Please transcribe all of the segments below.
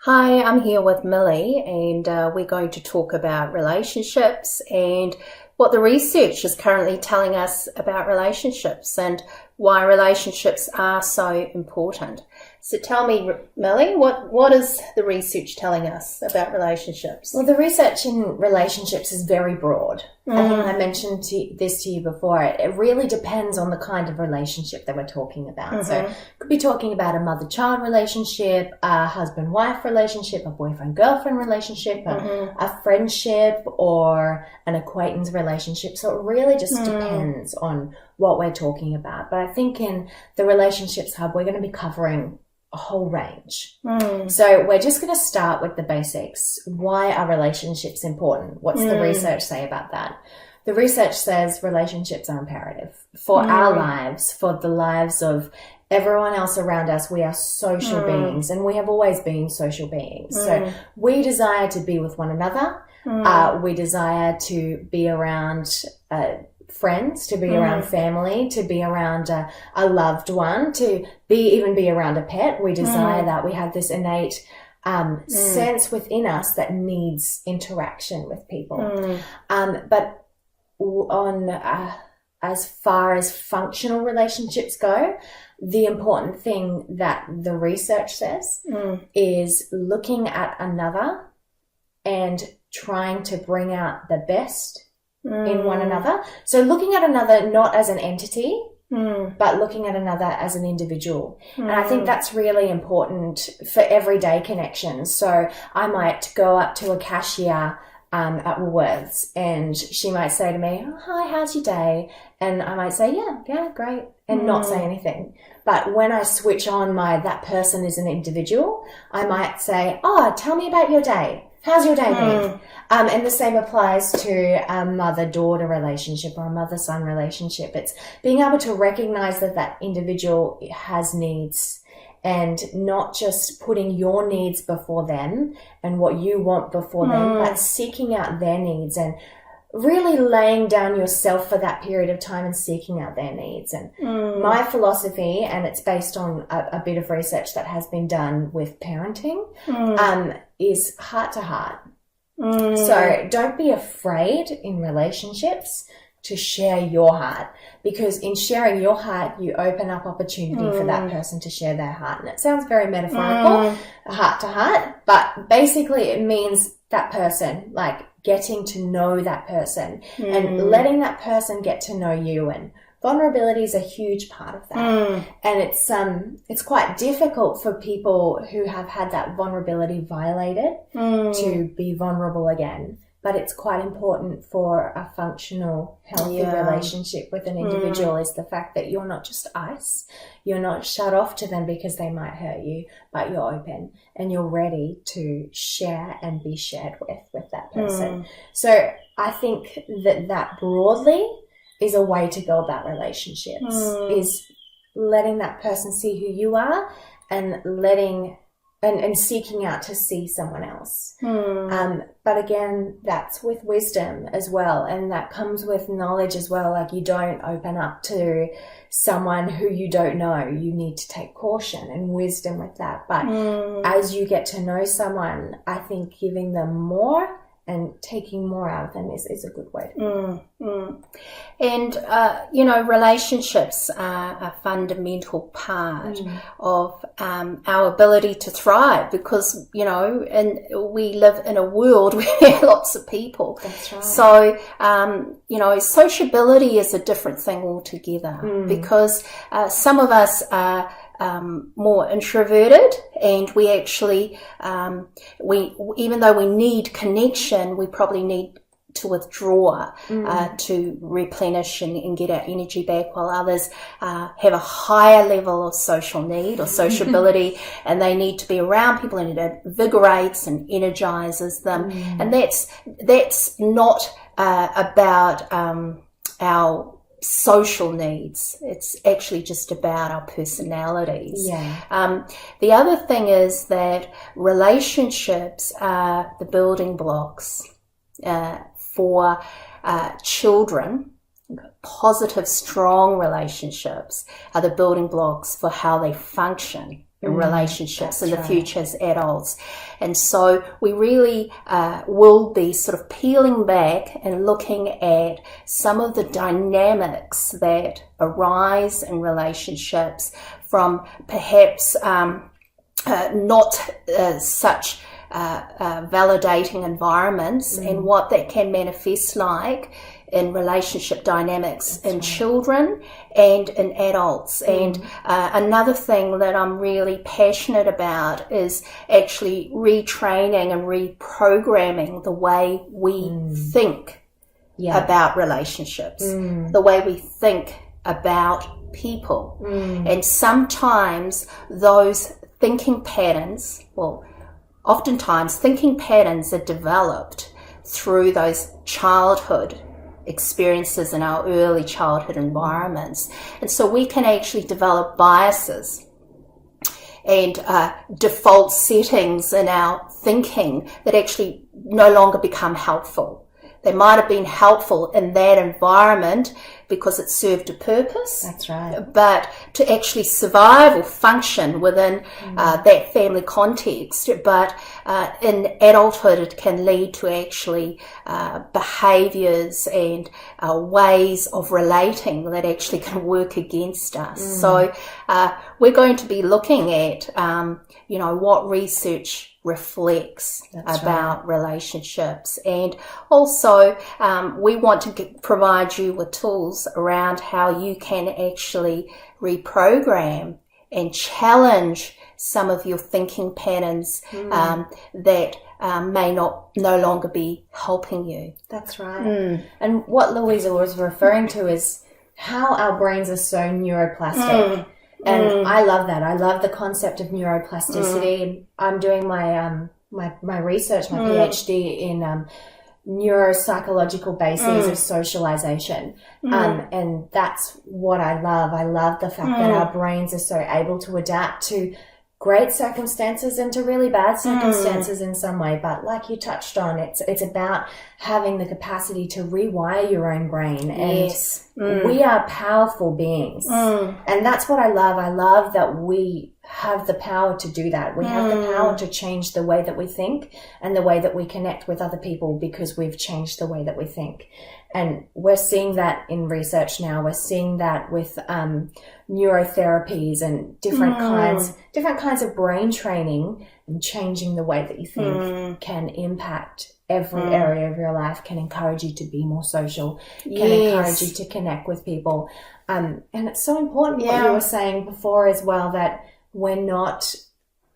Hi, I'm here with Millie, and we're going to talk about relationships and what the research is currently telling us about relationships and why relationships are so important. So tell me, Millie, what is the research telling us about relationships? Well, the research in relationships is very broad. I think I mentioned this to you before. It really depends on the kind of relationship that we're talking about. So we could be talking about a mother-child relationship, a husband-wife relationship, a boyfriend-girlfriend relationship, a friendship, or an acquaintance relationship. So it really just depends on what we're talking about. But I think in the Relationships Hub, we're going to be covering a whole range. So we're just going to start with the basics. Why are relationships important? What's the research say about that? The research says relationships are imperative for our lives, for the lives of everyone else around us. We are social beings, and we have always been social beings. So we desire to be with one another. We desire to be around friends, to be around family, to be around a loved one, to even be around a pet. We desire that. We have this innate sense within us that needs interaction with people. But on as far as functional relationships go, the important thing that the research says is looking at another and trying to bring out the best in one another. So looking at another not as an entity, but looking at another as an individual. And I think that's really important for everyday connections. So I might go up to a cashier at Woolworths, and she might say to me, "Oh, hi, how's your day?" And I might say, yeah, great, and not say anything. But when I switch on that person is an individual, I might say, "Oh, tell me about your day. How's your day been?" And the same applies to a mother-daughter relationship or a mother-son relationship. It's being able to recognize that individual has needs, and not just putting your needs before them and what you want before them, but seeking out their needs and really laying down yourself for that period of time and seeking out their needs. And my philosophy, and it's based on a bit of research that has been done with parenting, is heart to heart. So don't be afraid in relationships to share your heart, because in sharing your heart, you open up opportunity for that person to share their heart. And it sounds very metaphorical, heart to heart, but basically it means that person, like getting to know that person and letting that person get to know you. And vulnerability is a huge part of that. And it's quite difficult for people who have had that vulnerability violated to be vulnerable again. But it's quite important for a functional, healthy relationship with an individual is the fact that you're not just ice. You're not shut off to them because they might hurt you, but you're open and you're ready to share and be shared with that person. So I think that broadly is a way to go about relationships, is letting that person see who you are and and seeking out to see someone else. But again, that's with wisdom as well. And that comes with knowledge as well. Like, you don't open up to someone who you don't know. You need to take caution and wisdom with that. But as you get to know someone, I think giving them more and taking more out of them is a good way to go. And, relationships are a fundamental part of our ability to thrive, because, and we live in a world where there are lots of people. That's right. So, sociability is a different thing altogether, because some of us are more introverted, and we actually, even though we need connection, we probably need to withdraw to replenish and get our energy back, while others have a higher level of social need or sociability, and they need to be around people, and it invigorates and energizes them. And that's not about our social needs. It's actually just about our personalities. The other thing is that relationships are the building blocks for children. Positive, strong relationships are the building blocks for how they function in relationships in the future as adults. And so we really will be sort of peeling back and looking at some of the dynamics that arise in relationships from perhaps not such validating environments, and what that can manifest like in relationship dynamics in children and in adults. And another thing that I'm really passionate about is actually retraining and reprogramming the way we think about relationships, the way we think about people. And sometimes those thinking patterns, oftentimes thinking patterns are developed through those childhood experiences in our early childhood environments. And so we can actually develop biases and default settings in our thinking that actually no longer become helpful. They might have been helpful in that environment because it served a purpose. That's right. But to actually survive or function within that family context, but in adulthood it can lead to actually behaviours and ways of relating that actually can work against us. So we're going to be looking at, what research reflects about relationships, and also we want to provide you with tools around how you can actually reprogram and challenge some of your thinking patterns that may no longer be helping you. That's right. And what Luisa was referring to is how our brains are so neuroplastic. And I love that. I love the concept of neuroplasticity. I'm doing my my research, my PhD in neuropsychological bases of socialization. And that's what I love. I love the fact that our brains are so able to adapt to great circumstances and to really bad circumstances in some way. But like you touched on, it's about having the capacity to rewire your own brain. And we are powerful beings. And that's what I love. I love that we have the power to do that. We have the power to change the way that we think and the way that we connect with other people because we've changed the way that we think. And we're seeing that in research now. We're seeing that with neurotherapies and different kinds of brain training, and changing the way that you think can impact every area of your life, can encourage you to be more social, can encourage you to connect with people. And it's so important what you were saying before as well, that we're not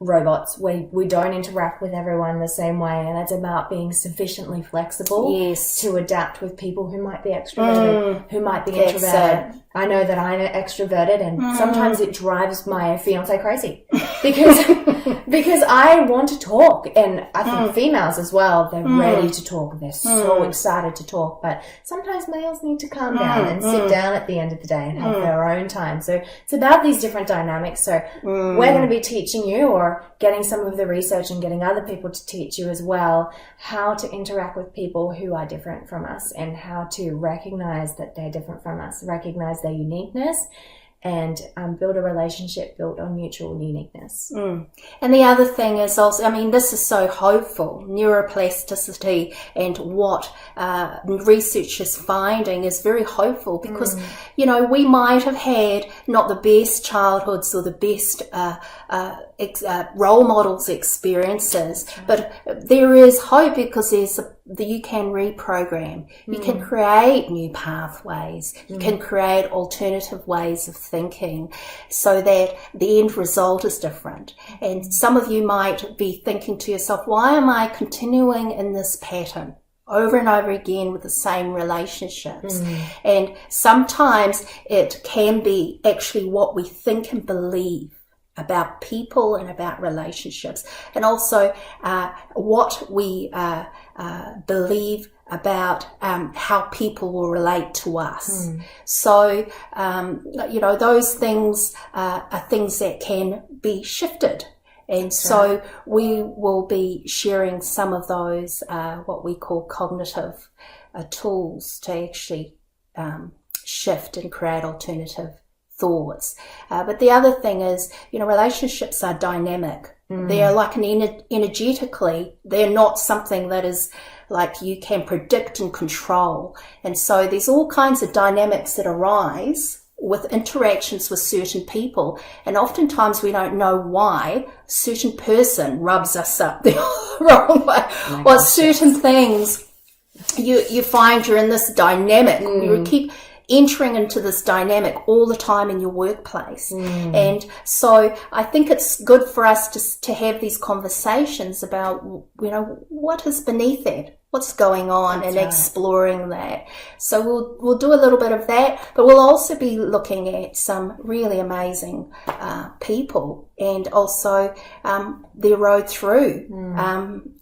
robots. We don't interact with everyone the same way, and it's about being sufficiently flexible to adapt with people who might be extroverted, who might be introverted. I know that I'm extroverted, and sometimes it drives my fiance crazy because I want to talk, and I think females as well, they're ready to talk, they're so excited to talk, but sometimes males need to calm down and sit down at the end of the day and have their own time. So it's about these different dynamics. So we're going to be teaching you, or getting some of the research and getting other people to teach you as well, how to interact with people who are different from us, and how to recognize that they're different from us, recognize their uniqueness, and build a relationship built on mutual uniqueness. And the other thing is also, this is so hopeful, neuroplasticity, and what research is finding is very hopeful, because, we might have had not the best childhoods or the best role models experiences, but there is hope, because you can reprogram, you can create new pathways, you can create alternative ways of thinking, so that the end result is different. And some of you might be thinking to yourself, why am I continuing in this pattern over and over again with the same relationships? And sometimes it can be actually what we think and believe about people and about relationships, and also what we believe about how people will relate to us. So, those things are things that can be shifted. And so we will be sharing some of those, what we call cognitive tools, to actually shift and create alternative thoughts. But the other thing is, relationships are dynamic. They're like energetically, they're not something that is like you can predict and control. And so there's all kinds of dynamics that arise with interactions with certain people. And oftentimes we don't know why a certain person rubs us up the wrong way. Or certain things, you find you're in this dynamic. You keep entering into this dynamic all the time in your workplace. And so I think it's good for us to have these conversations about, what is beneath that? What's going on, and exploring that. So we'll do a little bit of that, but we'll also be looking at some really amazing people, and also their road through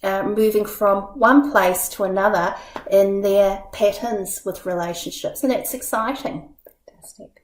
moving from one place to another in their patterns with relationships, and it's exciting. Fantastic.